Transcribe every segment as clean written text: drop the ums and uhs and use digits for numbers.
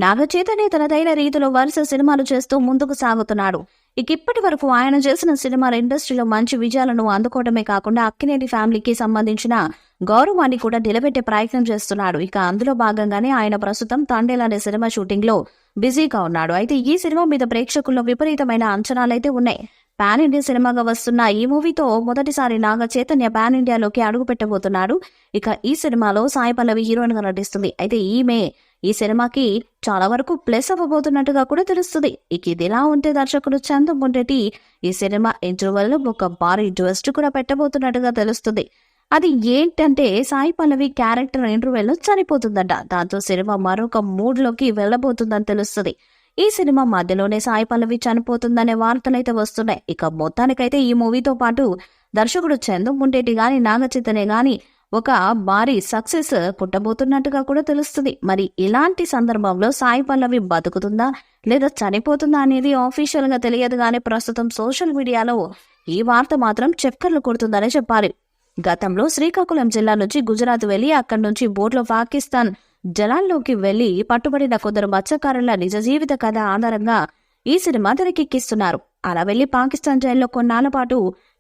నాగచైతన్య తనదైన రీతిలో వరుస సినిమాలు చేస్తూ ముందుకు సాగుతున్నాడు. ఇప్పటి వరకు ఆయన చేసిన సినిమాల ఇండస్ట్రీలో మంచి విజయాలను అందుకోవడమే కాకుండా అక్కినేని ఫ్యామిలీకి సంబంధించిన గౌరవాన్ని కూడా నిలబెట్టే ప్రయత్నం చేస్తున్నాడు. అందులో భాగంగానే ఆయన ప్రస్తుతం తండేల్ అనే సినిమా షూటింగ్ లో బిజీగా ఉన్నాడు. అయితే ఈ సినిమా మీద ప్రేక్షకుల్లో విపరీతమైన అంచనాలైతే ఉన్నాయి. పాన్ ఇండియా సినిమాగా వస్తున్న ఈ మూవీతో మొదటిసారి నాగ చైతన్య పాన్ ఇండియాలోకి అడుగు పెట్టబోతున్నాడు. ఈ సినిమాలో సాయి పల్లవి హీరోయిన్ గా నటిస్తుంది. అయితే ఈమె ఈ సినిమాకి చాలా వరకు ప్లస్ అవ్వబోతున్నట్టుగా కూడా తెలుస్తుంది. ఇదిలా ఉంటే దర్శకుడు చందు మొండెటి ఈ సినిమా ఇంటర్వెల్ ఒక భారీ ట్విస్ట్ కూడా పెట్టబోతున్నట్టుగా తెలుస్తుంది. అది ఏంటంటే సాయి పల్లవి క్యారెక్టర్ ఇంటర్వెల్ లో చనిపోతుందంట. దాంతో సినిమా మరొక మూడ్ లోకి వెళ్లబోతుందని తెలుస్తుంది. ఈ సినిమా మధ్యలోనే సాయి పల్లవి చనిపోతుందనే వార్తలైతే వస్తున్నాయి. మొత్తానికైతే ఈ మూవీతో పాటు దర్శకుడు చందు మొండెటి గాని నాగ చైతన్య గాని ఒక భారీ సక్సెస్ పుట్టబోతున్నట్టుగా కూడా తెలుస్తుంది. మరి ఇలాంటి సందర్భంలో సాయి పల్లవి బతుకుతుందా లేదా చనిపోతుందా అనేది ఆఫీషియల్ గా తెలియదు గానీ ప్రస్తుతం సోషల్ మీడియాలో ఈ వార్త మాత్రం చక్కర్లు కొడుతుందనే చెప్పాలి. గతంలో శ్రీకాకుళం జిల్లా నుంచి గుజరాత్ వెళ్లి అక్కడి నుంచి బోట్లో పాకిస్తాన్ జలాల్లోకి వెళ్లి పట్టుబడిన కొందరు మత్స్యకారుల నిజ జీవిత కథ ఆధారంగా ఈ సినిమా తెరకెక్కిస్తున్నారు. అలా వెళ్లి పాకిస్తాన్ జైల్లో కొన్నాళ్ల పాటు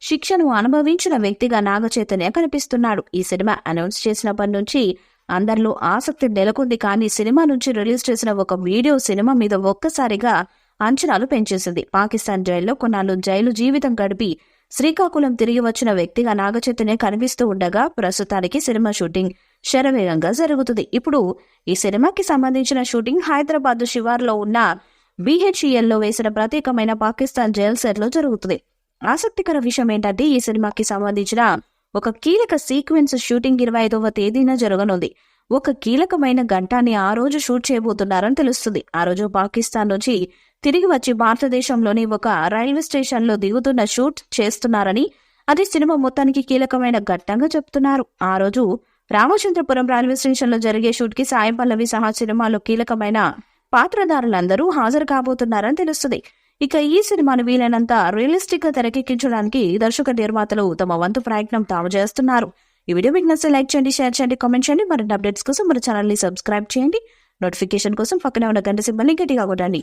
శిక్షను అనుభవించిన వ్యక్తిగా నాగ చైతన్య కనిపిస్తున్నాడు. ఈ సినిమా అనౌన్స్ చేసినప్పటి నుంచి అందరిలో ఆసక్తి నెలకొంది. కానీ సినిమా నుంచి రిలీజ్ చేసిన ఒక వీడియో సినిమా మీద ఒక్కసారిగా అంచనాలు పెంచేసింది. పాకిస్తాన్ జైల్లో కొన్నాళ్లు జైలు జీవితం గడిపి శ్రీకాకుళం తిరిగి వచ్చిన వ్యక్తిగా నాగ చైతన్య కనిపిస్తూ ఉండగా ప్రస్తుతానికి సినిమా షూటింగ్ శరవేగంగా జరుగుతుంది. ఇప్పుడు ఈ సినిమాకి సంబంధించిన షూటింగ్ హైదరాబాద్ శివార్లో ఉన్న BHEL లో వేసిన ప్రత్యేకమైన పాకిస్తాన్ జైల్ సెట్ లో జరుగుతుంది. ఆసక్తికర విషయం ఏంటంటే ఈ సినిమాకి సంబంధించిన ఒక కీలక సీక్వెన్స్ షూటింగ్ 25వ తేదీన జరగనుంది. ఒక కీలకమైన గంటాన్ని ఆ రోజు షూట్ చేయబోతున్నారని తెలుస్తుంది. ఆ రోజు పాకిస్తాన్ నుంచి తిరిగి వచ్చి భారతదేశంలోని ఒక రైల్వే స్టేషన్ లో దిగుతున్న షూట్ చేస్తున్నారని, అది సినిమా మొత్తానికి కీలకమైన ఘట్టంగా చెప్తున్నారు. ఆ రోజు రామచంద్రపురం రైల్వే స్టేషన్ లో జరిగే షూట్ కి సాయి పల్లవి సహా సినిమాలో కీలకమైన పాత్రధారులందరూ హాజరు కాబోతున్నారని తెలుస్తుంది. ఈ సినిమాను వీలైనంత రియలిస్టిక్ గా తెరకెక్కించడానికి దర్శక నిర్మాతలు తమ వంతు ప్రయత్నం తాము చేస్తున్నారు. ఈ వీడియో మీకు నచ్చితే లైక్ చేయండి, షేర్ చేయండి, కామెంట్ చేయండి. మరిన్ని అప్డేట్స్ కోసం మన ఛానల్ ని సబ్స్క్రైబ్ చేయండి. నోటిఫికేషన్ కోసం పక్కనే ఉన్న గంట సింబల్ ని గట్టిగా కొట్టండి.